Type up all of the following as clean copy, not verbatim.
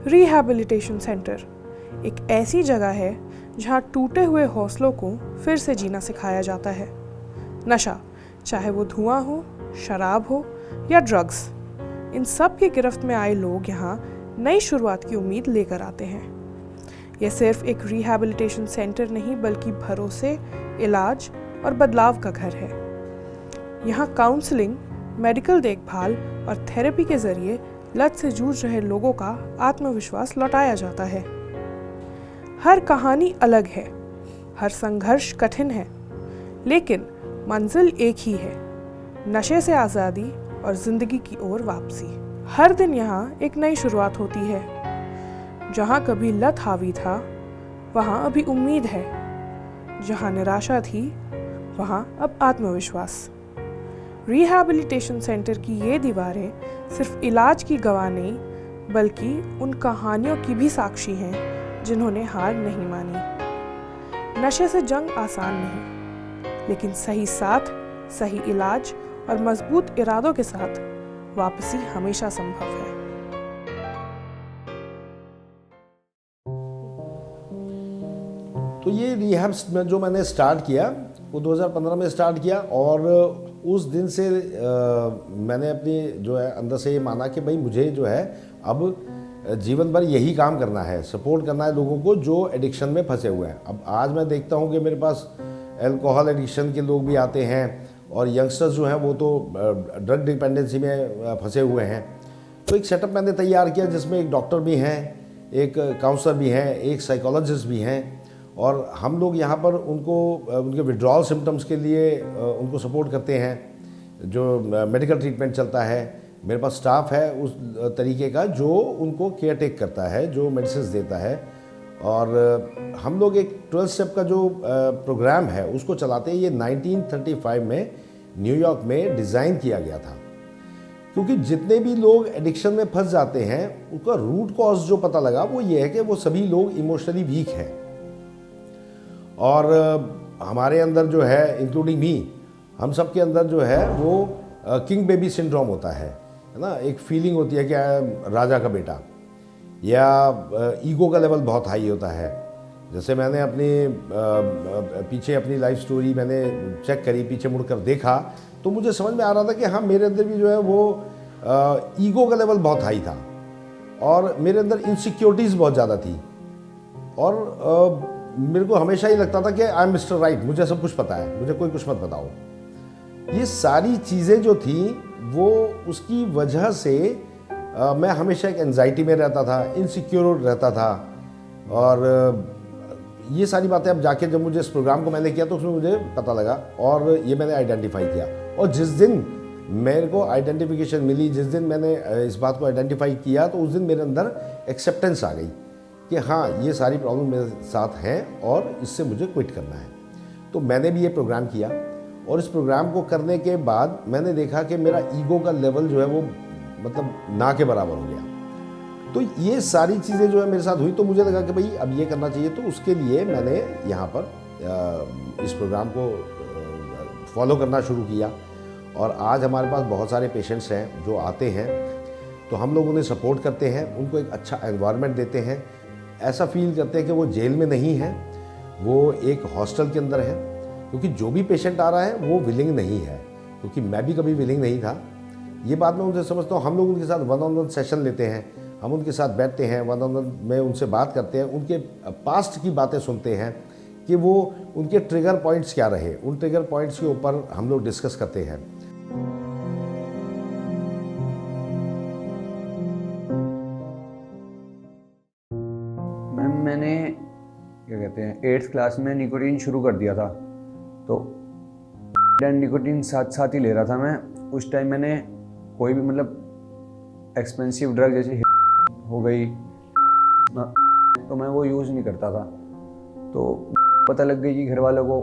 Rehabilitation centre एक ऐसी जगह है जहाँ टूटे हुए हौसलों को फिर से जीना सिखाया जाता है। नशा, चाहे वो धुआं हो, शराब हो या ड्रग्स, इन सब की गिरफ्त में आए लोग यहाँ नई शुरुआत की उम्मीद लेकर आते हैं। यह सिर्फ एक रिहैबिलिटेशन सेंटर नहीं बल्कि भरोसे, इलाज और बदलाव का घर है। यहाँ काउंसलिंग, मेडिकल देखभाल और थेरेपी के जरिए लत से जूझ रहे लोगों का आत्मविश्वास लौटाया जाता है। हर कहानी अलग है, हर संघर्ष कठिन है, लेकिन मंजिल एक ही है, नशे से आज़ादी और जिंदगी की ओर वापसी। हर दिन यहाँ एक नई शुरुआत होती है। जहाँ कभी लत हावी था, वहाँ अभी उम्मीद है। जहाँ निराशा थी, वहाँ अब आत्मविश्वास। रिहैबिलिटेशन सेंटर की ये दीवारें सिर्फ इलाज की गवाह नहीं, बल्कि उन कहानियों की भी साक्षी हैं जिन्होंने हार नहीं मानी। नशे से जंग आसान नहीं, लेकिन सही साथ, सही इलाज और मजबूत इरादों के साथ वापसी हमेशा संभव है। तो ये रिहैब जो मैंने स्टार्ट किया वो 2015 में स्टार्ट किया और उस दिन से मैंने अपनी जो है अंदर से ये माना कि भाई मुझे जो है अब जीवन भर यही काम करना है, सपोर्ट करना है लोगों को जो एडिक्शन में फंसे हुए हैं। अब आज मैं देखता हूँ कि मेरे पास अल्कोहल एडिक्शन के लोग भी आते हैं और यंगस्टर्स जो हैं वो तो ड्रग डिपेंडेंसी में फंसे हुए हैं। तो एक सेटअप मैंने तैयार किया जिसमें एक डॉक्टर भी हैं, एक काउंसलर भी हैं, एक साइकोलॉजिस्ट भी हैं और हम लोग यहाँ पर उनको उनके विड्रॉल सिम्टम्स के लिए उनको सपोर्ट करते हैं। जो मेडिकल ट्रीटमेंट चलता है, मेरे पास स्टाफ है उस तरीके का जो उनको केयर टेक करता है, जो मेडिसिन देता है। और हम लोग एक 12 स्टेप का जो प्रोग्राम है उसको चलाते हैं। ये 1935 में न्यूयॉर्क में डिज़ाइन किया गया था, क्योंकि जितने भी लोग एडिक्शन में फंस जाते हैं उसका रूट कॉज जो पता लगा वो ये है कि वो सभी लोग इमोशनली वीक हैं। और हमारे अंदर जो है, इंक्लूडिंग मी, हम सब के अंदर जो है वो किंग बेबी सिंड्रोम होता है ना। एक फीलिंग होती है कि राजा का बेटा, या ईगो का लेवल बहुत हाई होता है। जैसे मैंने अपनी पीछे अपनी लाइफ स्टोरी मैंने चेक करी, पीछे मुड़कर देखा तो मुझे समझ में आ रहा था कि हाँ, मेरे अंदर भी जो है वो ईगो का लेवल बहुत हाई था और मेरे अंदर इनसिक्योरिटीज़ बहुत ज़्यादा थी। और मेरे को हमेशा ही लगता था कि आई एम मिस्टर राइट, मुझे सब कुछ पता है, मुझे कोई कुछ मत बताओ। ये सारी चीज़ें जो थी वो उसकी वजह से मैं हमेशा एक एंजाइटी में रहता था, इनसिक्योर रहता था। और ये सारी बातें अब जाके जब मुझे इस प्रोग्राम को मैंने किया तो उसमें मुझे पता लगा और ये मैंने आइडेंटिफाई किया। और जिस दिन मेरे को आइडेंटिफिकेशन मिली, जिस दिन मैंने इस बात को आइडेंटिफाई किया, तो उस दिन मेरे अंदर एक्सेप्टेंस आ गई कि हाँ, ये सारी प्रॉब्लम मेरे साथ हैं और इससे मुझे क्विट करना है। तो मैंने भी ये प्रोग्राम किया और इस प्रोग्राम को करने के बाद मैंने देखा कि मेरा ईगो का लेवल जो है वो मतलब ना के बराबर हो गया। तो ये सारी चीज़ें जो है मेरे साथ हुई, तो मुझे लगा कि भाई अब ये करना चाहिए। तो उसके लिए मैंने यहाँ पर इस प्रोग्राम को फॉलो करना शुरू किया और आज हमारे पास बहुत सारे पेशेंट्स हैं जो आते हैं, तो हम लोग उन्हें सपोर्ट करते हैं, उनको एक अच्छा एनवायरनमेंट देते हैं, ऐसा फील करते हैं कि वो जेल में नहीं है, वो एक हॉस्टल के अंदर है। क्योंकि जो भी पेशेंट आ रहा है वो विलिंग नहीं है, क्योंकि मैं भी कभी विलिंग नहीं था। ये बात मैं उनसे समझता हूँ। हम लोग उनके साथ 1-on-1 सेशन लेते हैं, हम उनके साथ बैठते हैं, 1-on-1 में उनसे बात करते हैं, उनके पास्ट की बातें सुनते हैं कि वो उनके ट्रिगर पॉइंट्स क्या रहे, उन ट्रिगर पॉइंट्स के ऊपर हम लोग डिस्कस करते हैं। मैंने क्या कहते हैं 8th क्लास में निकोटीन शुरू कर दिया था, तो निकोटीन साथ साथ ही ले रहा था मैं। उस टाइम मैंने कोई भी मतलब एक्सपेंसिव ड्रग जैसे हो गई तो मैं वो यूज़ नहीं करता था। तो पता लग गई कि घर वालों को,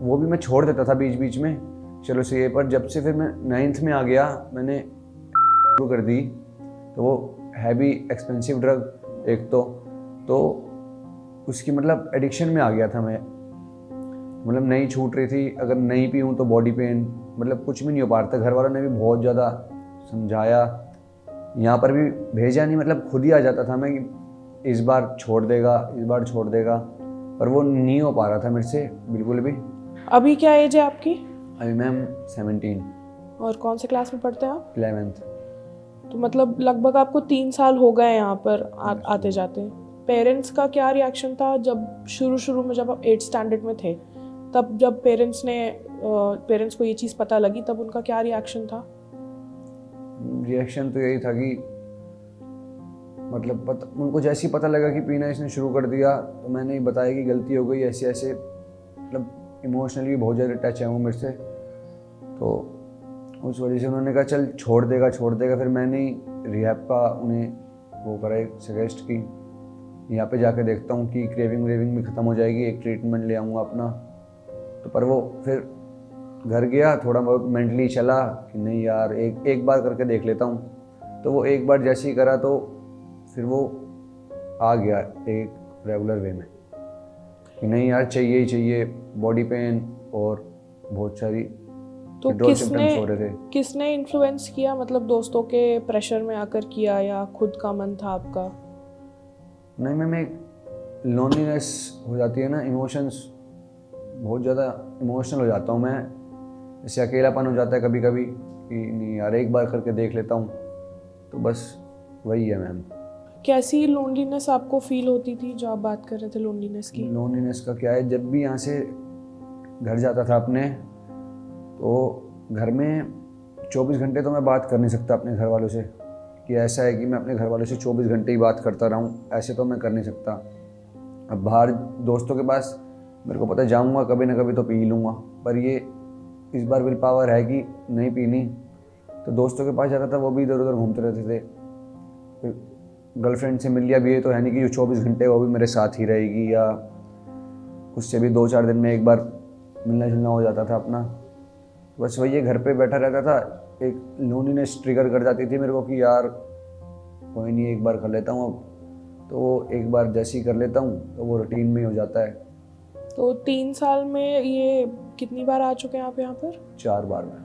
वो भी मैं छोड़ देता था बीच बीच में, चलो सही है। पर जब से फिर मैं 9th में आ गया, मैंने शुरू कर दी, तो वो हैवी एक्सपेंसिव ड्रग एक तो उसकी मतलब एडिक्शन में आ गया था मैं। मतलब नहीं छूट रही थी, अगर नहीं पीऊँ तो बॉडी पेन, मतलब कुछ भी नहीं हो पा रहा था। घर वालों ने भी बहुत ज़्यादा समझाया, यहाँ पर भी भेजा नहीं, मतलब खुद ही आ जाता था मैं कि इस बार छोड़ देगा, इस बार छोड़ देगा, पर वो नहीं हो पा रहा था मेरे से बिल्कुल भी। अभी क्या एज है आपकी अभी मैम 17, और कौन से क्लास में पढ़ते हैं आप? 11th। तो मतलब लगभग आपको 3 साल हो गए यहाँ पर आते जाते। पेरेंट्स का क्या रिएक्शन था जब शुरू में जब आप 8th स्टैंडर्ड में थे, तब जब पेरेंट्स को ये चीज़ पता लगी तब उनका क्या रिएक्शन था? रिएक्शन तो यही था कि मतलब उनको जैसे ही पता लगा कि पीना इसने शुरू कर दिया, तो मैंने ही बताया कि गलती हो गई, ऐसे ऐसे, मतलब इमोशनली बहुत ज़्यादा टच है वो मेरे से। तो उस वजह से उन्होंने कहा चल छोड़ देगा। फिर मैंने ही रिहैब का उन्हें वो करा, सजेस्ट की यहाँ पे जाके देखता हूँ कि क्रेविंग भी ख़त्म हो जाएगी, एक ट्रीटमेंट ले आऊँगा अपना। तो पर वो फिर घर गया, थोड़ा बहुत मेंटली चला कि नहीं यार एक बार करके देख लेता हूँ। तो वो एक बार जैसे ही करा तो फिर वो आ गया एक रेगुलर वे में कि नहीं यार चाहिए ही चाहिए। बॉडी पेन और बहुत सारी तो withdrawal symptoms हो रहे थे। किसने इन्फ्लुएंस किया, मतलब दोस्तों के प्रेशर में आकर किया या खुद का मन था आपका? नहीं मैम, एक लोनलीनेस हो जाती है ना, इमोशंस, बहुत ज़्यादा इमोशनल हो जाता हूँ मैं। जैसे अकेलापन हो जाता है कभी कभी कि नहीं यार एक बार करके देख लेता हूँ। तो बस वही है मैम। कैसी लोनलीनेस आपको फील होती थी जो आप बात कर रहे थे लोनलीनेस की? लोनलीनेस का क्या है, जब भी यहाँ से घर जाता था अपने, तो घर में 24 घंटे तो मैं बात कर नहीं सकता अपने घर वालों से कि ऐसा है कि मैं अपने घर वालों से 24 घंटे ही बात करता रहूँ, ऐसे तो मैं कर नहीं सकता। अब बाहर दोस्तों के पास मेरे को पता है जाऊँगा कभी ना कभी तो पी लूँगा, पर ये इस बार विल पावर है कि नहीं पीनी। तो दोस्तों के पास जाता था, वो भी इधर उधर घूमते रहते थे। फिर गर्लफ्रेंड से मिल लिया भी, ये तो है नहीं कि जो 24 घंटे वो भी मेरे साथ ही रहेगी, या उससे भी 2-4 दिन में एक बार मिलना जुलना हो जाता था अपना। बस वही घर पे बैठा रहता था, एक लोनलीनेस ट्रिगर कर जाती थी मेरे को कि यार कोई नहीं एक बार कर लेता हूँ अब। तो वो एक बार जैसे ही कर लेता हूँ तो वो रूटीन में ही हो जाता है। तो 3 साल में ये कितनी बार आ चुके हैं आप यहाँ पर? 4 बार में,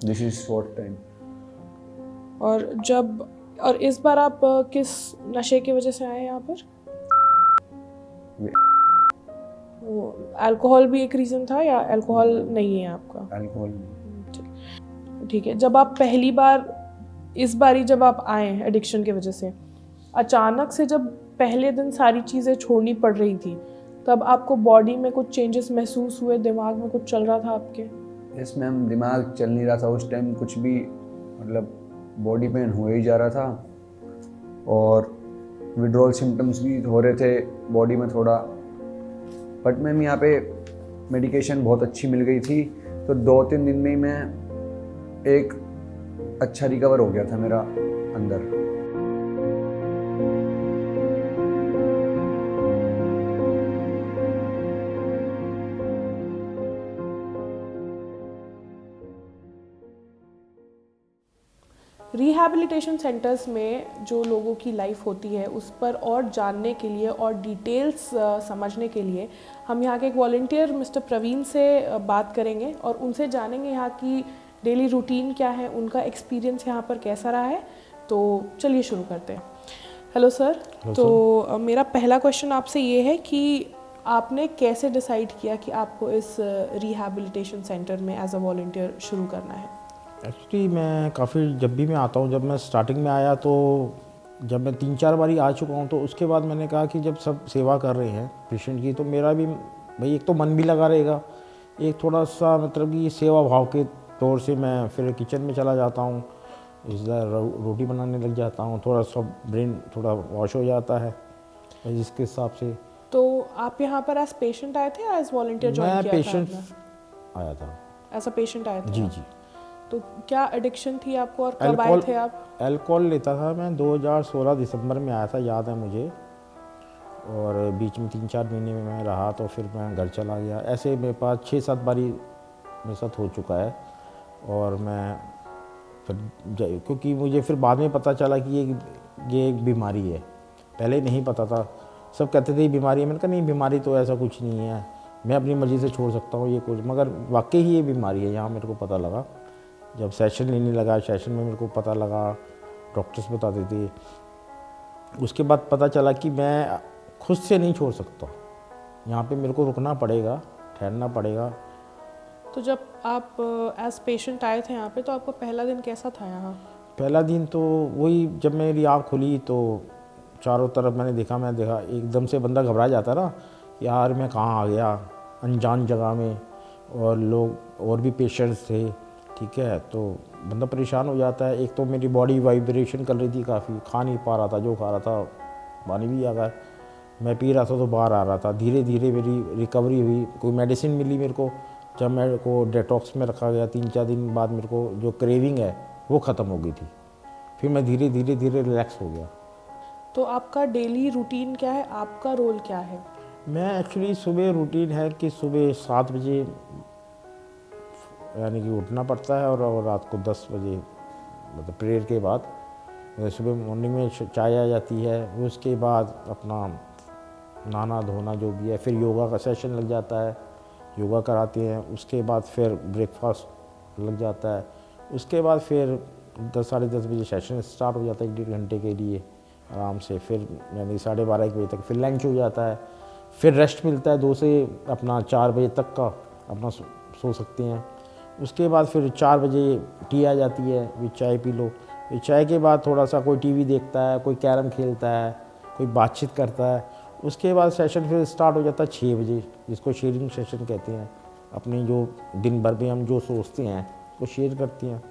दिस इज 4th टाइम। और इस बार आप किस नशे की वजह से आए हैं यहाँ पर? वो अल्कोहल भी एक रीज़न था या अल्कोहल नहीं है आपका? अल्कोहल। ठीक है। जब आप पहली बार इस बारी जब आप आए एडिक्शन की वजह से, अचानक से जब पहले दिन सारी चीज़ें छोड़नी पड़ रही थी, तब आपको बॉडी में कुछ चेंजेस महसूस हुए, दिमाग में कुछ चल रहा था आपके? यस मैम, दिमाग चल नहीं रहा था उस टाइम कुछ भी, मतलब बॉडी पेन हो ही जा रहा था और विड्रॉल सिम्टम्स भी हो रहे थे बॉडी में थोड़ा। बट मैम यहाँ पे मेडिकेशन बहुत अच्छी मिल गई थी, तो 2-3 दिन में ही मैं एक अच्छा रिकवर हो गया था मेरा अंदर। रिहैबिलिटेशन सेंटर्स में जो लोगों की लाइफ होती है उस पर और जानने के लिए और डिटेल्स समझने के लिए हम यहाँ के एक वॉलंटियर मिस्टर प्रवीण से बात करेंगे और उनसे जानेंगे यहाँ की डेली रूटीन क्या है, उनका एक्सपीरियंस यहाँ पर कैसा रहा है। तो चलिए शुरू करते हैं। Hello sir. तो मेरा पहला क्वेश्चन आपसे ये है कि आपने कैसे डिसाइड किया कि आपको इस रिहैबिलिटेशन सेंटर में एज अ वॉलंटियर शुरू करना है? एक्चुअली मैं काफ़ी, जब भी मैं आता हूँ, जब मैं स्टार्टिंग में आया तो जब मैं 3-4 बारी आ चुका हूँ, तो उसके बाद मैंने कहा कि जब सब सेवा कर रहे हैं पेशेंट की, तो मेरा भी भाई एक तो मन भी लगा रहेगा, एक थोड़ा सा मतलब कि सेवा भाव के तौर से मैं फिर किचन में चला जाता हूँ, रोटी बनाने लग जाता हूँ, थोड़ा सा ब्रेन थोड़ा वॉश हो जाता है जिसके हिसाब से। तो आप यहाँ पर एज पेशेंट आए थे या एज वॉलंटियर ज्वाइन किया था? मैं पेशेंट आया था। एज अ पेशेंट आए थे? जी आप? जी। तो क्या एडिक्शन थी आपको और कब आए थे आप? अल्कोहल लेता था मैं 2016 दिसंबर में आया था, याद है मुझे, और बीच में 3-4 महीने में मैं रहा, तो फिर मैं घर चला गया। ऐसे मेरे पास 6-7 बारी मेरे साथ हो चुका है। और मैं फिर क्योंकि मुझे फिर बाद में पता चला कि ये एक बीमारी है, पहले नहीं पता था। सब कहते थे ये बीमारी है, मैंने कहा नहीं बीमारी तो ऐसा कुछ नहीं है, मैं अपनी मर्ज़ी से छोड़ सकता हूँ ये कुछ, मगर वाकई ही ये बीमारी है। यहाँ मेरे को पता लगा जब सेशन लेने लगा, सेशन में मेरे को पता लगा, डॉक्टर्स बताते थे। उसके बाद पता चला कि मैं खुद से नहीं छोड़ सकता, यहाँ पे मेरे को रुकना पड़ेगा, ठहरना पड़ेगा। तो जब आप एज पेशेंट आए थे यहाँ पे, तो आपका पहला दिन कैसा था यहाँ? पहला दिन तो वही, जब मेरी आँख खुली तो चारों तरफ मैंने देखा एकदम से बंदा घबरा जाता ना, यार मैं कहाँ आ गया अनजान जगह में, और लोग और भी पेशेंट्स थे, ठीक है, तो बंदा परेशान हो जाता है। एक तो मेरी बॉडी वाइब्रेशन कर रही थी काफ़ी, खा नहीं पा रहा था, जो खा रहा था पानी भी आ गया, मैं पी रहा था तो बाहर आ रहा था। धीरे धीरे मेरी रिकवरी हुई, कोई मेडिसिन मिली मेरे को, जब मेरे को डेटॉक्स में रखा गया 3-4 दिन बाद, मेरे को जो क्रेविंग है वो ख़त्म हो गई थी, फिर मैं धीरे धीरे रिलैक्स हो गया। तो आपका डेली रूटीन क्या है, आपका रोल क्या है? मैं एक्चुअली सुबह रूटीन है कि सुबह 7 बजे यानी कि उठना पड़ता है, और रात को 10 बजे मतलब प्रेयर के बाद सुबह मॉर्निंग में चाय आ जाती है, उसके बाद अपना नहाना धोना जो भी है, फिर योगा का सेशन लग जाता है, योगा कराते हैं, उसके बाद फिर ब्रेकफास्ट लग जाता है, उसके बाद फिर 10 साढ़े 10 बजे सेशन स्टार्ट हो जाता है 1-1.5 घंटे के लिए आराम से, फिर यानी 12:30-1 बजे तक फिर लंच हो जाता है, फिर रेस्ट मिलता है 2 से अपना 4 बजे तक का, अपना सो सकते हैं। उसके बाद फिर 4 बजे टी आ जाती है, फिर चाय पी लो, फिर चाय के बाद थोड़ा सा कोई टीवी देखता है, कोई कैरम खेलता है, कोई बातचीत करता है, उसके बाद सेशन फिर स्टार्ट हो जाता है 6 बजे, जिसको शेयरिंग सेशन कहते हैं। अपनी जो दिन भर में हम जो सोचते हैं वो शेयर करती हैं।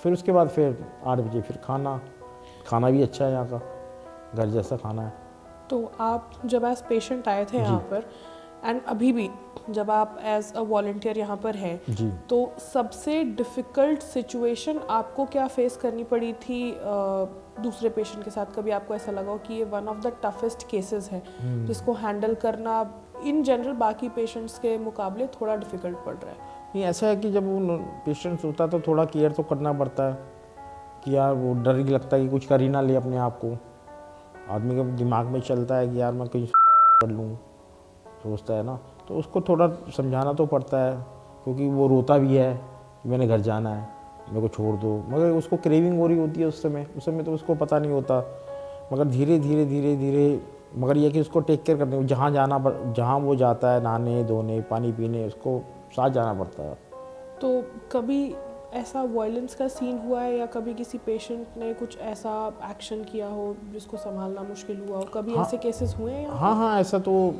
फिर उसके बाद फिर 8 बजे फिर खाना भी अच्छा है यहाँ का, घर जैसा खाना है। तो आप जब एज पेशेंट आए थे यहाँ पर, एंड अभी भी जब आप एज अ वॉलंटियर यहाँ पर हैं, जी, तो सबसे डिफ़िकल्ट सिचुएशन आपको क्या फेस करनी पड़ी थी दूसरे पेशेंट के साथ? कभी आपको ऐसा लगा हो कि ये one of the toughest cases है जिसको हैंडल करना इन जनरल बाकी पेशेंट्स के मुकाबले थोड़ा डिफ़िकल्ट पड़ रहा है? नहीं, ऐसा है कि जब वो पेशेंट्स होता है तो थोड़ा केयर तो करना पड़ता है कि यार वो डर ही लगता है कि कुछ कर ही ना ले अपने आप को। आदमी के दिमाग में चलता है कि यार मैं कहीं कर लूँ, सोचता है ना, तो उसको थोड़ा समझाना तो पड़ता है, क्योंकि वो रोता भी है कि मैंने घर जाना है, मेरे को छोड़ दो, मगर उसको क्रेविंग हो रही होती है उस समय तो उसको पता नहीं होता, मगर धीरे धीरे मगर ये कि उसको टेक केयर करने, जहाँ वो जाता है नहाने धोने पानी पीने, उसको साथ जाना पड़ता है। तो कभी ऐसा वायलेंस का सीन हुआ है, या कभी किसी पेशेंट ने कुछ ऐसा एक्शन किया हो जिसको संभालना मुश्किल हुआ हो? कभी ऐसे केसेस हुए हैं? हाँ, ऐसा तो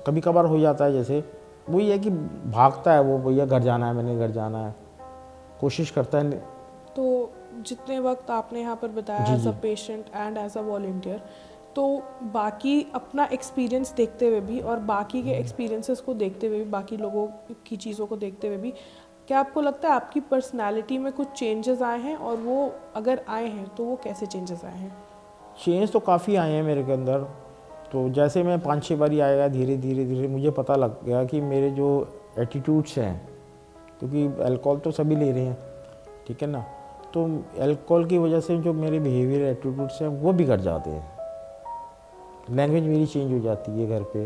कभी कभार हो जाता है। जैसे वही है कि भागता है वो, भैया घर जाना है, मैंने घर जाना है, कोशिश करता है। तो जितने वक्त आपने यहाँ पर बताया as a patient and as a volunteer, तो बाकी अपना एक्सपीरियंस देखते हुए भी और बाकी के एक्सपीरियंसेस को देखते हुए भी, बाकी लोगों की चीज़ों को देखते हुए भी, क्या आपको लगता है आपकी पर्सनालिटी में कुछ चेंजेस आए हैं? और वो अगर आए हैं तो वो कैसे चेंजेस आए हैं? चेंज तो काफ़ी आए हैं मेरे के अंदर। तो जैसे मैं 5-6 बारी आएगा, धीरे धीरे मुझे पता लग गया कि मेरे जो एटीट्यूड्स हैं, क्योंकि अल्कोहल तो सभी ले रहे हैं, ठीक है ना, तो अल्कोहल की वजह से जो मेरे बिहेवियर एटीट्यूड्स हैं वो बिगड़ जाते हैं, लैंग्वेज मेरी चेंज हो जाती है घर पे।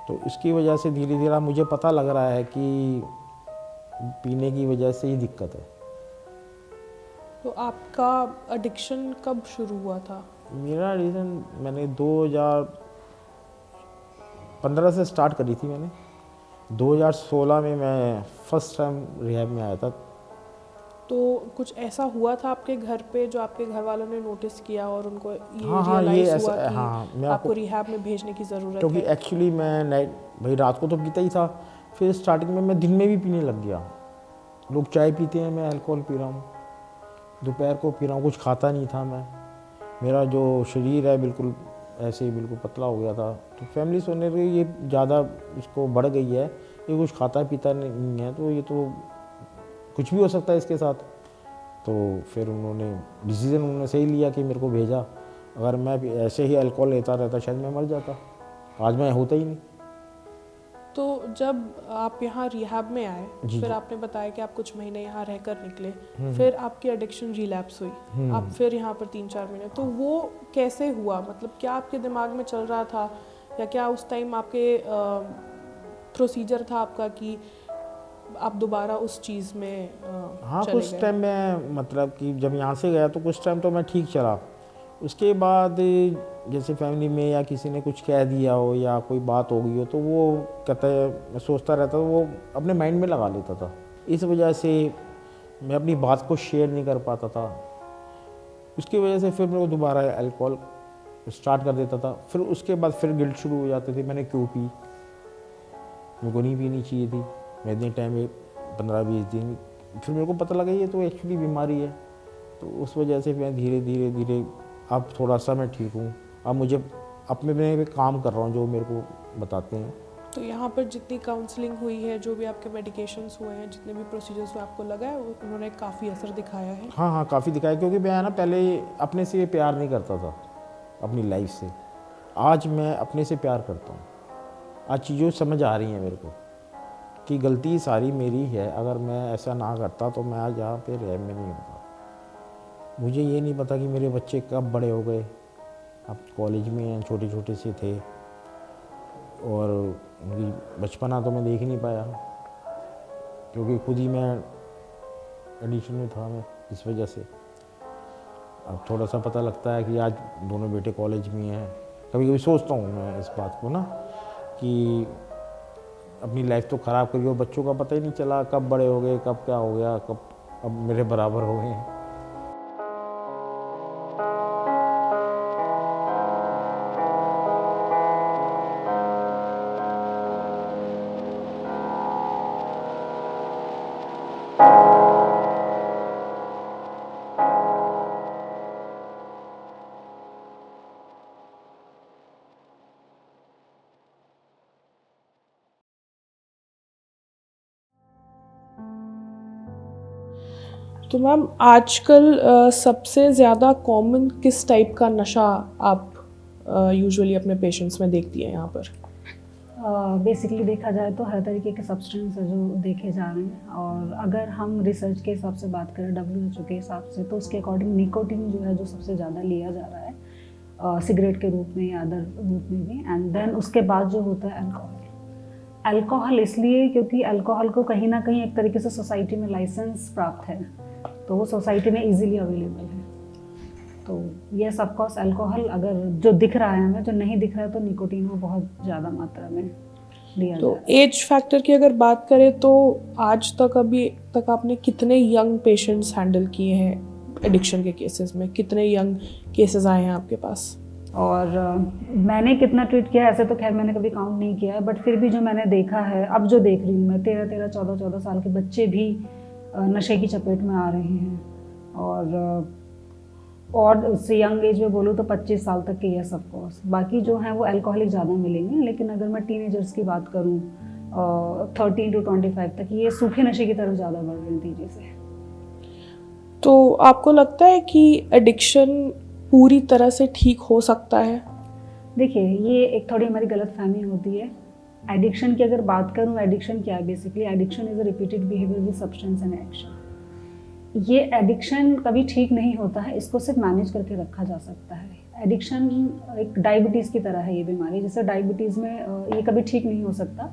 तो इसकी वजह से धीरे धीरे मुझे पता लग रहा है कि पीने की वजह से ही दिक्कत है। तो आपका एडिक्शन कब शुरू हुआ था? मेरा रीज़न मैंने 2015 से स्टार्ट करी थी मैंने। 2016 में मैं फर्स्ट टाइम रिहैब में आया था। तो कुछ ऐसा हुआ था आपके घर पे जो आपके घर वालों ने नोटिस किया और उनको ये हाँ, ये रियलाइज हुआ ऐसा, कि हाँ, मैं आपको रिहैब में भेजने की ज़रूरत क्योंकि है? एक्चुअली मैं भाई रात को तो पीता ही था, फिर स्टार्टिंग में मैं दिन में भी पीने लग गया। लोग चाय पीते हैं, मैं अल्कोहल पी रहा हूँ, दोपहर को पी रहा हूँ, कुछ खाता नहीं था मैं। मेरा जो शरीर है बिल्कुल ऐसे ही बिल्कुल पतला हो गया था। तो फैमिली सोचने लगी ये ज़्यादा इसको बढ़ गई है, ये कुछ खाता पीता नहीं है, तो ये तो कुछ भी हो सकता है इसके साथ। तो फिर उन्होंने सही लिया कि मेरे को भेजा। अगर मैं ऐसे ही अल्कोहल लेता रहता शायद मैं मर जाता, आज मैं होता ही नहीं। तो जब आप यहाँ रिहैब में आए, जी, फिर जी। आपने बताया कि आप कुछ महीने यहाँ रहकर निकले, फिर आपकी एडिक्शन रिलैप्स हुई, आप फिर यहाँ पर 3-4 महीने, तो वो कैसे हुआ? मतलब क्या आपके दिमाग में चल रहा था, या क्या उस टाइम आपके प्रोसीजर था आपका कि आप दोबारा उस चीज़ में हाँ, चले कुछ गए? टाइम मैं मतलब कि जब यहाँ से गया तो कुछ टाइम तो मैं ठीक चला। उसके बाद जैसे फैमिली में या किसी ने कुछ कह दिया हो या कोई बात हो गई हो तो वो कहता है, मैं सोचता रहता था, वो अपने माइंड में लगा लेता था। इस वजह से मैं अपनी बात को शेयर नहीं कर पाता था। उसकी वजह से फिर मैं दोबारा अल्कोहल स्टार्ट कर देता था। फिर उसके बाद फिर गिल्ट शुरू हो जाती थी, मैंने क्यों पी, मेरे को नहीं पीनी चाहिए थी। मैं इतने टाइम में 15-20 दिन, फिर मेरे को पता लगा ये तो एक्चुअली बीमारी है। तो उस वजह से मैं धीरे धीरे अब थोड़ा सा मैं ठीक हूँ। अब मुझे अपने में काम कर रहा हूँ जो मेरे को बताते हैं। तो यहाँ पर जितनी काउंसलिंग हुई है, जो भी आपके मेडिकेशंस हुए हैं, जितने भी प्रोसीजर्स हुए, आपको लगा है उन्होंने काफ़ी असर दिखाया है? हाँ, काफ़ी दिखाया, क्योंकि मैं ना पहले अपने से प्यार नहीं करता था अपनी लाइफ से। आज मैं अपने से प्यार करता हूँ। आज चीज़ें समझ आ रही हैं मेरे को कि गलती सारी मेरी है। अगर मैं ऐसा ना करता तो मैं आज यहाँ पे रह में नहीं होता। मुझे ये नहीं पता कि मेरे बच्चे कब बड़े हो गए। अब कॉलेज में हैं, छोटे छोटे से थे, और उनकी बचपना तो मैं देख ही नहीं पाया, क्योंकि खुद ही मैं एडिक्शन में था मैं, इस वजह से। अब थोड़ा सा पता लगता है कि आज दोनों बेटे कॉलेज में हैं। कभी कभी सोचता हूँ मैं इस बात को ना, कि अपनी लाइफ तो ख़राब करी और बच्चों का पता ही नहीं चला कब बड़े हो गए, कब क्या हो गया, कब अब मेरे बराबर हो गए हैं। तो मैम आजकल सबसे ज़्यादा कॉमन किस टाइप का नशा आप यूजुअली अपने पेशेंट्स में देखती हैं यहाँ पर? बेसिकली देखा जाए तो हर तरीके के सब्सटेंस है जो देखे जा रहे हैं। और अगर हम रिसर्च के हिसाब से बात करें, WHO के हिसाब से, तो उसके अकॉर्डिंग निकोटीन जो है जो सबसे ज़्यादा लिया जा रहा है सिगरेट के रूप में या अदर रूप में भी। एंड देन उसके बाद जो होता है अल्कोहल इसलिए क्योंकि अल्कोहल को कहीं ना कहीं एक तरीके से सोसाइटी में लाइसेंस प्राप्त है, तो वो सोसाइटी में इजीली अवेलेबल है। तो ये सब कोर्स अल्कोहल अगर जो दिख रहा है हमें, जो नहीं दिख रहा है तो निकोटीन वो बहुत ज़्यादा मात्रा में लिया तो जा रहा है। एज फैक्टर की अगर बात करें तो आज तक अभी तक आपने कितने यंग पेशेंट्स हैंडल किए हैं एडिक्शन के केसेस में? कितने यंग केसेस आए हैं आपके पास? और मैंने कितना ट्रीट किया ऐसे तो खैर मैंने कभी काउंट नहीं किया है, बट फिर भी जो मैंने देखा है, अब जो देख रही हूँ मैं, 13-13, 14-14 साल के बच्चे भी नशे की चपेट में आ रहे हैं। और उससे यंग एज में बोलूँ तो 25 साल तक के ये सब कोर्स। बाकी जो हैं वो अल्कोहलिक ज़्यादा मिलेंगे, लेकिन अगर मैं टीनेजर्स की बात करूँ 13 to 25 तक, ये सूखे नशे की तरफ ज़्यादा बढ़ रहे हैं तेज़ी से। तो आपको लगता है कि एडिक्शन पूरी तरह से ठीक हो सकता है? देखिए, ये एक थोड़ी हमारी गलतफहमी होती है। एडिक्शन की अगर बात करूँ, एडिक्शन क्या है? Basically addiction is a repeated behaviour with substance and action. ये एडिक्शन कभी ठीक नहीं होता है, इसको सिर्फ मैनेज करके रखा जा सकता है। एडिक्शन एक डायबिटीज़ की तरह है ये बीमारी। जैसे डायबिटीज़ में ये कभी ठीक नहीं हो सकता,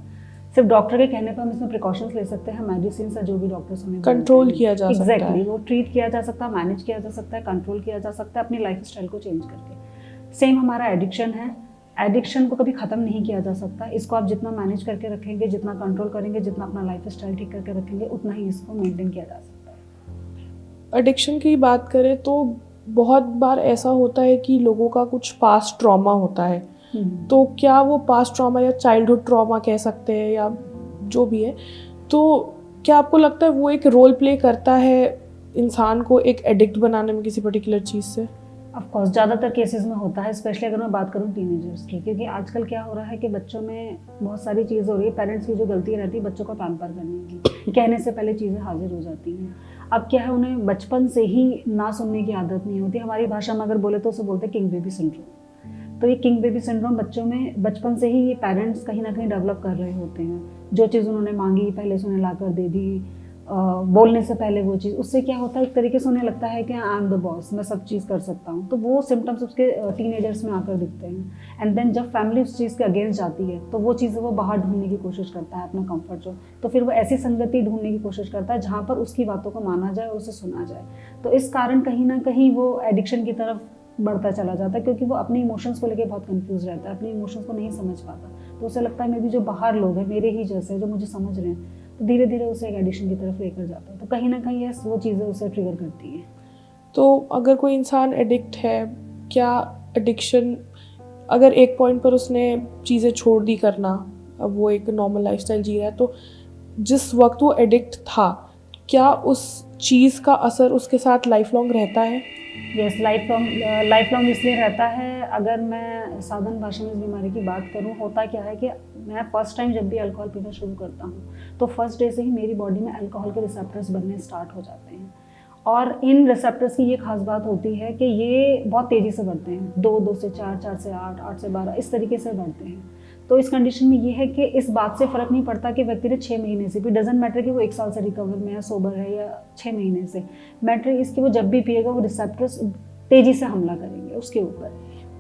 सिर्फ डॉक्टर के कहने पर हम इसमें प्रिकॉशंस ले सकते हैं। मेडिसिन से जो भी डॉक्टर्स हमें कंट्रोल किया जा सकता है। एग्जैक्टली, वो ट्रीट किया जा सकता है, मैनेज किया जा सकता है, कंट्रोल किया जा सकता है अपनी लाइफ स्टाइल को चेंज करके। सेम हमारा एडिक्शन है। एडिक्शन को कभी ख़त्म नहीं किया जा सकता। इसको आप जितना मैनेज करके रखेंगे, जितना कंट्रोल करेंगे, जितना अपना लाइफ स्टाइल ठीक करके रखेंगे, उतना ही इसको मेंटेन किया जा सकता है। एडिक्शन की बात करें तो बहुत बार ऐसा होता है कि लोगों का कुछ पास्ट ट्रॉमा होता है, तो क्या वो पास्ट ट्रॉमा या चाइल्डहुड ट्रॉमा कह सकते हैं या जो भी है, तो क्या आपको लगता है वो एक रोल प्ले करता है इंसान को एक एडिक्ट बनाने में किसी पर्टिकुलर चीज़ से? ऑफ कोर्स ज़्यादातर केसेस में होता है, स्पेशली अगर मैं बात करूँ टीनेजर्स की, क्योंकि आजकल क्या हो रहा है कि बच्चों में बहुत सारी चीज़ हो रही है। पेरेंट्स की जो गलती रहती है बच्चों को पैम्पर करने की, कहने से पहले चीज़ें हाजिर हो जाती हैं। अब क्या है, उन्हें बचपन से ही ना सुनने की आदत नहीं होती। हमारी भाषा में अगर बोले तो उसे बोलते हैं किंग बेबी सिंड्रोम। तो ये किंग बेबी सिंड्रोम बच्चों में बचपन से ही ये पेरेंट्स कहीं ना कहीं डेवलप कर रहे होते हैं। जो चीज़ उन्होंने मांगी पहले से उन्हें ला कर दे दी, बोलने से पहले वो चीज़, उससे क्या होता है एक तरीके से उन्हें लगता है कि आई एम द बॉस, मैं सब चीज़ कर सकता हूँ। तो वो सिम्टम्स उसके टीनेजर्स में आकर दिखते हैं। एंड देन जब फैमिली उस चीज़ के अगेंस्ट जाती है तो वो चीज़ें वो बाहर ढूंढने की कोशिश करता है, अपना कंफर्ट जोन। तो फिर वो ऐसी संगति ढूंढने की कोशिश करता है जहाँ पर उसकी बातों को माना जाए और उसे सुना जाए। तो इस कारण कहीं ना कहीं वो एडिक्शन की तरफ बढ़ता चला जाता है, क्योंकि वो अपने इमोशंस को लेके बहुत कंफ्यूज रहता है, अपने इमोशंस को नहीं समझ पाता। तो उसे लगता है मे बी जो बाहर लोग हैं मेरे ही जैसे जो मुझे समझ रहे हैं, तो धीरे धीरे उसे एक एडिक्शन की तरफ लेकर जाता है। तो कहीं ना कहीं वो चीज़ें उसे ट्रिगर करती हैं। तो अगर कोई इंसान एडिक्ट है, क्या एडिक्शन अगर एक पॉइंट पर उसने चीज़ें छोड़ दी करना, अब वो एक नॉर्मल लाइफस्टाइल जी रहा है, तो जिस वक्त वो एडिक्ट था, क्या उस चीज़ का असर उसके साथ लाइफ लॉन्ग रहता है? यस, लाइफ लॉन्ग इसलिए रहता है। अगर मैं साधारण भाषा में इस बीमारी की बात करूं, होता क्या है कि मैं फर्स्ट टाइम जब भी अल्कोहल पीना शुरू करता हूं तो फर्स्ट डे से ही मेरी बॉडी में अल्कोहल के रिसेप्टर्स बनने स्टार्ट हो जाते हैं। और इन रिसेप्टर्स की ये खास बात होती है कि ये बहुत तेज़ी से बढ़ते हैं, 2 से 4, 4 से 8, 8 से 12, इस तरीके से बढ़ते हैं। तो इस कंडीशन में ये है कि इस बात से फ़र्क नहीं पड़ता कि व्यक्ति ने 6 महीने से भी, डजेंट मैटर कि वो 1 साल से रिकवर में है, सोबर है, या 6 महीने से, मैटर इसकी वो जब भी पिएगा वो रिसेप्टर्स तेज़ी से हमला करेंगे उसके ऊपर।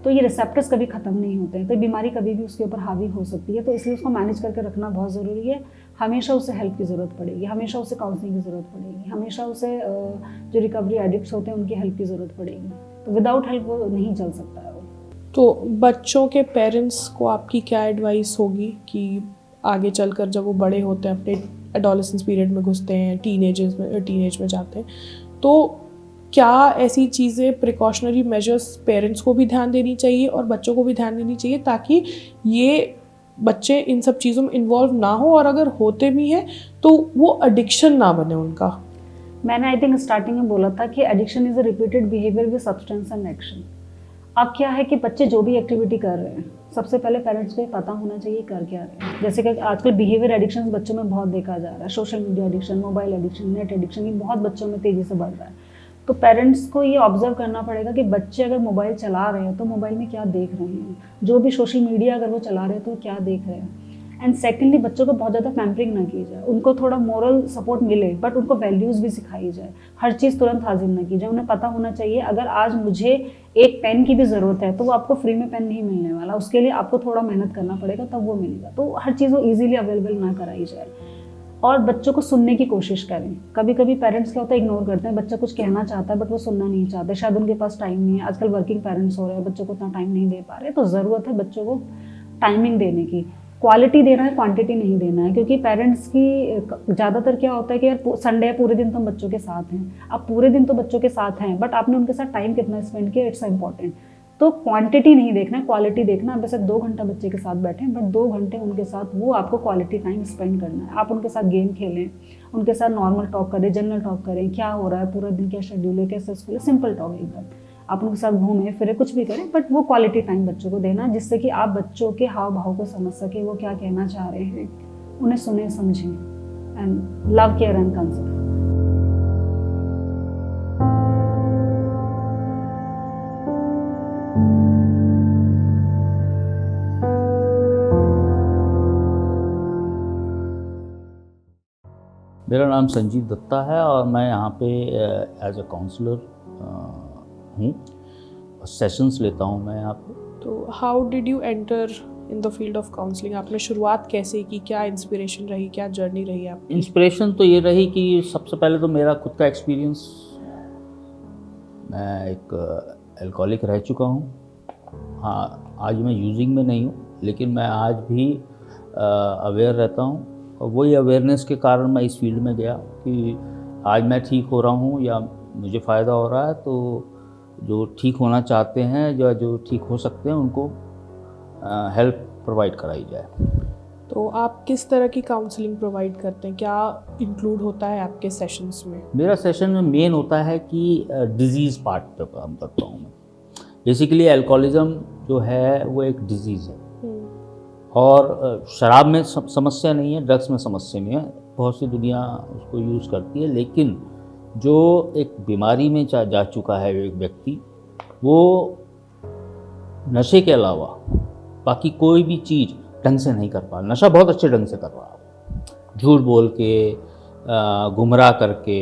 तो ये रिसेप्टर्स कभी ख़त्म नहीं होते हैं, तो बीमारी कभी भी उसके ऊपर हावी हो सकती है। तो इसलिए उसको मैनेज करके रखना बहुत ज़रूरी है। हमेशा उसे हेल्प की ज़रूरत पड़ेगी, हमेशा उसे काउंसलिंग की ज़रूरत पड़ेगी, हमेशा उसे जो रिकवरी एडिक्ट्स होते हैं उनकी हेल्प की ज़रूरत पड़ेगी। तो विदाउट हेल्प वो नहीं चल सकता है वो। तो बच्चों के पेरेंट्स को आपकी क्या एडवाइस होगी कि आगे चलकर जब वो बड़े होते हैं, अपने एडोलेसेंस पीरियड में घुसते हैं, टीनेज में जाते हैं, तो क्या ऐसी चीज़ें, प्रिकॉशनरी मेजर्स पेरेंट्स को भी ध्यान देनी चाहिए और बच्चों को भी ध्यान देनी चाहिए, ताकि ये बच्चे इन सब चीज़ों में इन्वॉल्व ना हो, और अगर होते भी हैं तो वो एडिक्शन ना बने उनका? मैंने आई थिंक स्टार्टिंग में बोला था कि addiction is a repeated behaviour with substance and action. अब क्या है कि बच्चे जो भी एक्टिविटी कर रहे हैं, सबसे पहले पेरेंट्स को ये पता होना चाहिए कर क्या रहे हैं। जैसे कि आजकल बिहेवियर एडिक्शन बच्चों में बहुत देखा जा रहा है, social media addiction, mobile addiction, net addiction, ये बहुत बच्चों में तेज़ी से बढ़ रहा है। तो पेरेंट्स को ये ऑब्जर्व करना पड़ेगा कि बच्चे अगर मोबाइल चला रहे हैं तो मोबाइल में क्या देख रहे हैं, जो भी सोशल मीडिया अगर वो चला रहे हैं तो क्या देख रहे हैं। एंड सेकेंडली, बच्चों को बहुत ज़्यादा पैम्परिंग ना की जाए, उनको थोड़ा मोरल सपोर्ट मिले, बट उनको वैल्यूज़ भी सिखाई जाए। हर चीज़ तुरंत हाजिर ना की जाए। उन्हें पता होना चाहिए अगर आज मुझे एक पेन की भी ज़रूरत है तो वो आपको फ्री में पेन नहीं मिलने वाला, उसके लिए आपको थोड़ा मेहनत करना पड़ेगा तब वो मिलेगा। तो हर चीज़ वो ईजिली अवेलेबल ना कराई जाए और बच्चों को सुनने की कोशिश करें। कभी कभी पेरेंट्स क्या होता है, इग्नोर करते हैं, बच्चा कुछ कहना चाहता है बट वो सुनना नहीं चाहते, शायद उनके पास टाइम नहीं है। आजकल वर्किंग पेरेंट्स हो रहे हैं, बच्चों को उतना टाइम नहीं दे पा रहे, तो ज़रूरत है बच्चों को टाइमिंग देने की। क्वालिटी देना है, क्वांटिटी नहीं देना है, क्योंकि पेरेंट्स की ज़्यादातर क्या होता है कि यार संडे है, पूरे दिन तो हम बच्चों के साथ हैं। आप पूरे दिन तो बच्चों के साथ हैं, बट आपने उनके साथ टाइम कितना स्पेंड किया, इट्स इम्पॉर्टेंट। तो क्वांटिटी नहीं देखना है, क्वालिटी देखना। आप वैसे 2 घंटा बच्चे के साथ बैठें, बट 2 घंटे उनके साथ वो आपको क्वालिटी टाइम स्पेंड करना है। आप उनके साथ गेम खेलें, उनके साथ नॉर्मल टॉक करें, जनरल टॉक करें, क्या हो रहा है पूरा दिन, क्या शेड्यूल है, कैसे स्कूल है, सिंपल टॉक एकदम। आप उनके साथ घूमें फिरें, कुछ भी करें, बट वो क्वालिटी टाइम बच्चों को देना, जिससे कि आप बच्चों के हाव भाव को समझ सकें, वो क्या कहना चाह रहे हैं, उन्हें सुने समझें। And love, care and concern. मेरा नाम संजीव दत्ता है और मैं यहाँ पे एज अ काउंसलर हूँ, सेशंस लेता हूँ मैं यहाँ पे। तो how did you enter in the field of counselling? आपने शुरुआत कैसे की, क्या इंस्पिरेशन रही, क्या जर्नी रही आपकी? इंस्पिरेशन तो ये रही कि सबसे पहले तो मेरा खुद का एक्सपीरियंस, मैं एक अल्कोहलिक रह चुका हूँ। हाँ, आज मैं यूजिंग में नहीं हूँ, लेकिन मैं आज भी अवेयर रहता हूँ, और वही अवेयरनेस के कारण मैं इस फील्ड में गया कि आज मैं ठीक हो रहा हूँ या मुझे फ़ायदा हो रहा है, तो जो ठीक होना चाहते हैं, जो ठीक हो सकते हैं, उनको हेल्प प्रोवाइड कराई जाए। तो आप किस तरह की काउंसलिंग प्रोवाइड करते हैं, क्या इंक्लूड होता है आपके सेशंस में? मेरा सेशन में मेन होता है कि डिज़ीज़ पार्ट पे काम करता हूँ मैं। बेसिकली अल्कोहलिज्म जो है वो एक डिज़ीज़ है, और शराब में समस्या नहीं है, ड्रग्स में समस्या नहीं है, बहुत सी दुनिया उसको यूज़ करती है, लेकिन जो एक बीमारी में जा चुका है एक व्यक्ति, वो नशे के अलावा बाकी कोई भी चीज़ ढंग से नहीं कर पा। नशा बहुत अच्छे ढंग से कर रहा है, झूठ बोल के, गुमराह करके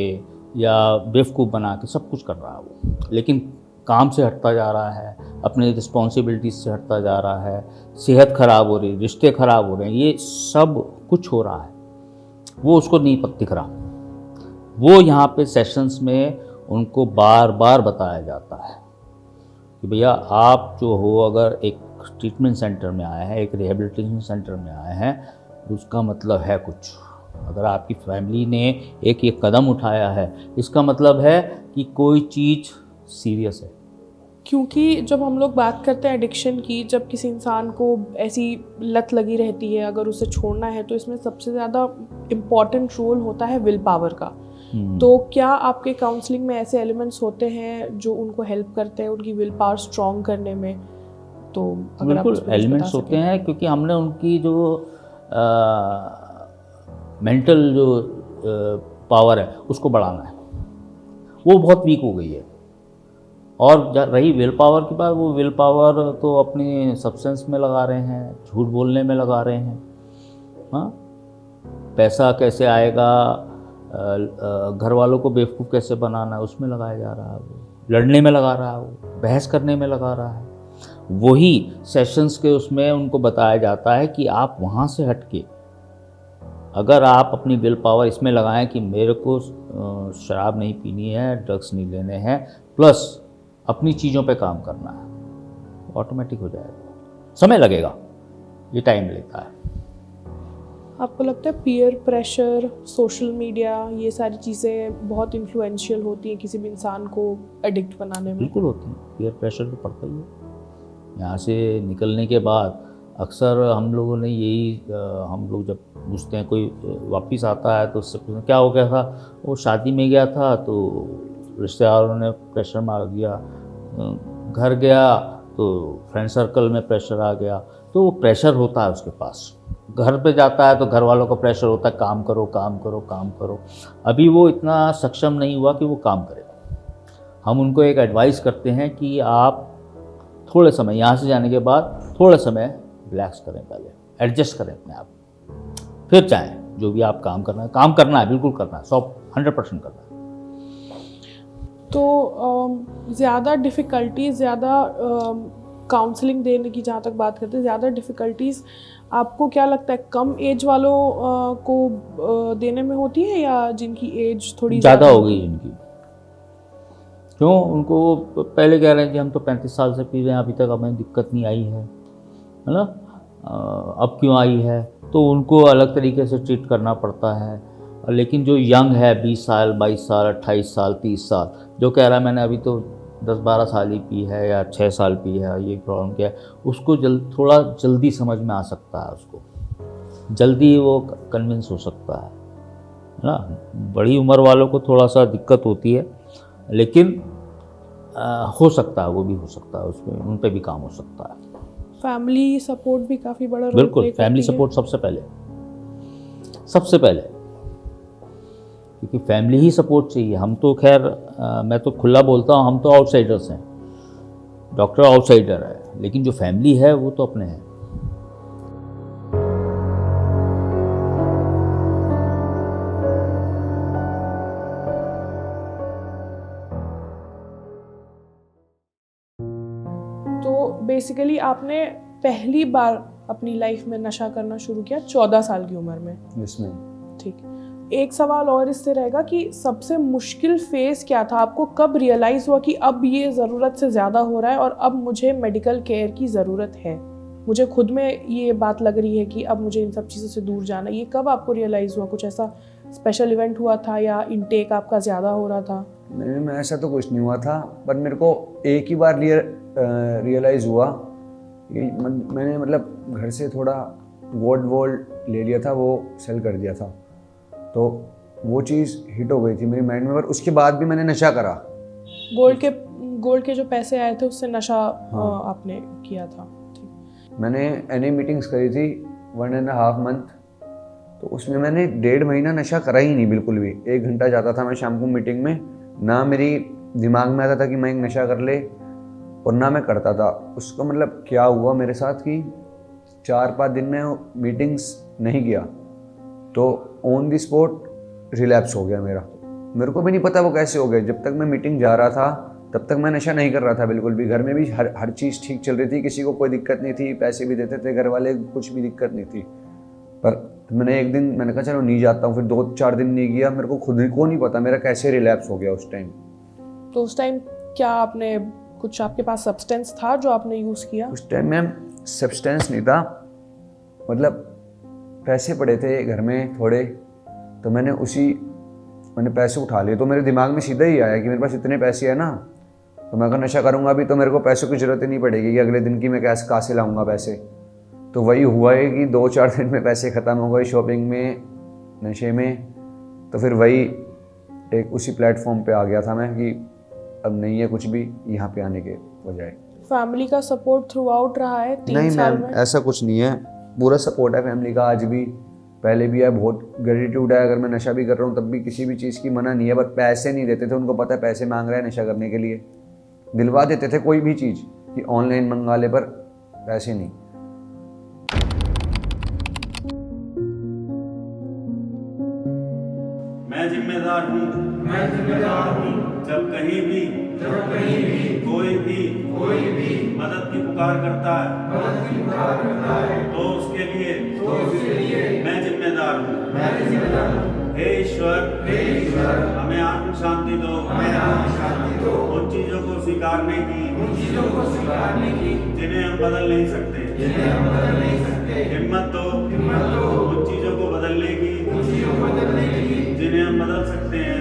या बेवकूफ़ बना के सब कुछ कर रहा है वो, लेकिन काम से हटता जा रहा है, अपने रिस्पॉन्सिबिलिटीज से हटता जा रहा है, सेहत ख़राब हो रही है, रिश्ते ख़राब हो रहे हैं, ये सब कुछ हो रहा है, वो उसको नहीं दिख रहा। वो यहाँ पे सेशंस में उनको बार बार बताया जाता है कि भैया आप जो हो अगर एक ट्रीटमेंट सेंटर में आए हैं, एक रिहेबिलिटेशन सेंटर में आए हैं, तो उसका मतलब है कुछ। अगर आपकी फैमिली ने एक ये कदम उठाया है, इसका मतलब है कि कोई चीज़ सीरियस है। क्योंकि जब हम लोग बात करते हैं एडिक्शन की, जब किसी इंसान को ऐसी लत लगी रहती है, अगर उसे छोड़ना है, तो इसमें सबसे ज़्यादा इम्पॉर्टेंट रोल होता है विल पावर का। तो क्या आपके काउंसलिंग में ऐसे एलिमेंट्स होते हैं जो उनको हेल्प करते हैं उनकी विल पावर स्ट्रॉन्ग करने में? तो अगर आप बिल्कुल उस पर कुछ एलिमेंट्स बता होते सकें। हैं, क्योंकि हमने उनकी जो मेंटल जो पावर है उसको बढ़ाना है, वो बहुत वीक हो गई है। और रही विल पावर की बात, वो विल पावर तो अपनी सब्सटेंस में लगा रहे हैं, झूठ बोलने में लगा रहे हैं। हाँ, पैसा कैसे आएगा, घर वालों को बेवकूफ़ कैसे बनाना है, उसमें लगाया जा रहा है। वो लड़ने में लगा रहा है, वो बहस करने में लगा रहा है। वही सेशंस के उसमें उनको बताया जाता है कि आप वहाँ से हटके अगर आप अपनी विल पावर इसमें लगाएं कि मेरे को शराब नहीं पीनी है, ड्रग्स नहीं लेने हैं, प्लस अपनी चीज़ों पे काम करना है, ऑटोमेटिक हो जाएगा। समय लगेगा, ये टाइम लेता है। आपको लगता है पीयर प्रेशर, सोशल मीडिया, ये सारी चीज़ें बहुत इन्फ्लुएंशियल होती हैं किसी भी इंसान को एडिक्ट बनाने में? बिल्कुल होती है, पीयर प्रेशर तो पड़ता ही है। यहाँ से निकलने के बाद अक्सर हम लोगों ने यही हम लोग जब पूछते हैं, कोई वापस आता है तो उससे पूछते हैं क्या हो गया था, वो शादी में गया था तो रिश्तेदारों ने प्रेशर मार दिया, घर गया तो फ्रेंड सर्कल में प्रेशर आ गया, तो वो प्रेशर होता है उसके पास। घर पे जाता है तो घर वालों का प्रेशर होता है, काम करो काम करो काम करो। अभी वो इतना सक्षम नहीं हुआ कि वो काम करे। हम उनको एक एडवाइस करते हैं कि आप थोड़े समय यहाँ से जाने के बाद थोड़ा समय रिलैक्स करें, पहले एडजस्ट करें अपने आप, फिर चाहें जो भी आप काम करना है बिल्कुल करना है, 100% करना है। तो ज़्यादा डिफ़िकल्टीज़, ज़्यादा काउंसलिंग देने की जहाँ तक बात करते हैं, ज़्यादा डिफ़िकल्टीज़ आपको क्या लगता है कम एज वालों को देने में होती है या जिनकी एज थोड़ी ज़्यादा हो गई जिनकी? क्यों? उनको पहले कह रहे हैं कि हम तो 35 साल से पी रहे हैं, अभी तक हमें दिक्कत नहीं आई है ना, अब क्यों आई है? तो उनको अलग तरीके से ट्रीट करना पड़ता है। लेकिन जो यंग है, 20 साल 22 साल 28 साल 30 साल, जो कह रहा है मैंने अभी तो 10-12 साल ही पी है या 6 साल पी है, ये प्रॉब्लम क्या है, उसको थोड़ा जल्दी समझ में आ सकता है, उसको जल्दी वो कन्विंस हो सकता है ना। बड़ी उम्र वालों को थोड़ा सा दिक्कत होती है, लेकिन हो सकता है, वो भी हो सकता है, उसमें उन पे भी काम हो सकता है। फैमिली सपोर्ट भी काफ़ी बड़ा रोल बिल्कुल, प्ले फैमिली करती है। सपोर्ट सबसे पहले, क्योंकि फैमिली ही सपोर्ट चाहिए। हम तो खैर मैं तो खुला बोलता हूँ, हम तो आउटसाइडर्स हैं, डॉक्टर आउटसाइडर है, लेकिन जो फैमिली है वो तो अपने हैं। तो बेसिकली आपने पहली बार अपनी लाइफ में नशा करना शुरू किया 14 साल की उम्र में। इसमें ठीक, एक सवाल और इससे रहेगा कि सबसे मुश्किल फेज़ क्या था? आपको कब रियलाइज़ हुआ कि अब ये ज़रूरत से ज़्यादा हो रहा है और अब मुझे मेडिकल केयर की ज़रूरत है, मुझे खुद में ये बात लग रही है कि अब मुझे इन सब चीज़ों से दूर जाना है? ये कब आपको रियलाइज़ हुआ? कुछ ऐसा स्पेशल इवेंट हुआ था या इनटेक आपका ज़्यादा हो रहा था? मेरे में ऐसा तो कुछ नहीं हुआ था, पर मेरे को एक ही बार रियलाइज़ हुआ कि मैंने मतलब घर से थोड़ा गोल्ड ले लिया था, वो सेल कर दिया था, तो वो चीज़ हिट हो गई थी मेरी माइंड में। पर उसके बाद भी मैंने नशा करा। गोल्ड के जो पैसे आए थे उससे नशा आपने किया था? ठीक। मैंने एनी मीटिंग्स करी थी 1.5 मंथ, तो उसमें मैंने 1.5 महीना नशा करा ही नहीं बिल्कुल भी। 1 घंटा जाता था मैं शाम को मीटिंग में, ना मेरी दिमाग में आता था कि मैं एक नशा कर ले, और ना मैं करता था उसको। मतलब क्या हुआ मेरे साथ कि 4-5 दिन में मीटिंग्स नहीं किया तो ऑन द स्पॉट रिलैप्स हो गया मेरा। मेरे को भी नहीं पता वो कैसे हो गया। जब तक मैं मीटिंग जा रहा था तब तक मैं नशा नहीं कर रहा था बिल्कुल भी। घर में भी हर चीज़ ठीक चल रही थी, किसी को कोई दिक्कत नहीं थी, पैसे भी देते थे घर वाले, कुछ भी दिक्कत नहीं थी। पर मैंने एक दिन मैंने कहा चलो नहीं जाता हूँ, फिर 2-4 दिन नहीं गया। मेरे को खुद को नहीं पता मेरा कैसे रिलैप्स हो गया उस टाइम। तो उस टाइम क्या आपने कुछ आपके पास सब्सटेंस था जो आपने यूज़ किया? उस टाइम मैम सब्सटेंस नहीं था, मतलब पैसे पड़े थे घर में थोड़े, तो मैंने पैसे उठा लिए। तो मेरे दिमाग में सीधा ही आया कि मेरे पास इतने पैसे हैं ना, तो मैं अगर नशा करूँगा भी तो मेरे को पैसों की ज़रूरत ही नहीं पड़ेगी कि अगले दिन की मैं कैसे कहाँ से लाऊंगा पैसे। तो वही हुआ है कि 2-4 दिन में पैसे ख़त्म हो गए शॉपिंग में, नशे में। तो फिर वही एक उसी प्लेटफॉर्म पे आ गया था मैं कि अब नहीं है कुछ भी, यहाँ पे आने के बजाय। फैमिली का सपोर्ट थ्रू आउट रहा है 3 नहीं साल मैम, में? ऐसा कुछ नहीं है, पूरा सपोर्ट है फैमिली का आज भी, पहले भी है, बहुत ग्रेटिट्यूड है। अगर मैं नशा भी कर रहा हूँ तब भी किसी भी चीज़ की मना नहीं है, बस पैसे नहीं देते थे, उनको पता है पैसे मांग रहा है नशा करने के लिए, दिलवा देते थे कोई भी चीज़ कि ऑनलाइन मंगा ले, पर पैसे नहीं। मैं जिम्मेदार हूँ जब कहीं भी कोई भी मदद की पुकार करता है तो उसके लिए मैं जिम्मेदार हूँ। हे ईश्वर हमें आत्म शांति दो, उन चीज़ों को स्वीकारने की जिन्हें हम बदल नहीं सकते, हिम्मत दो उन चीज़ों को बदलने की जिन्हें हम बदल सकते हैं।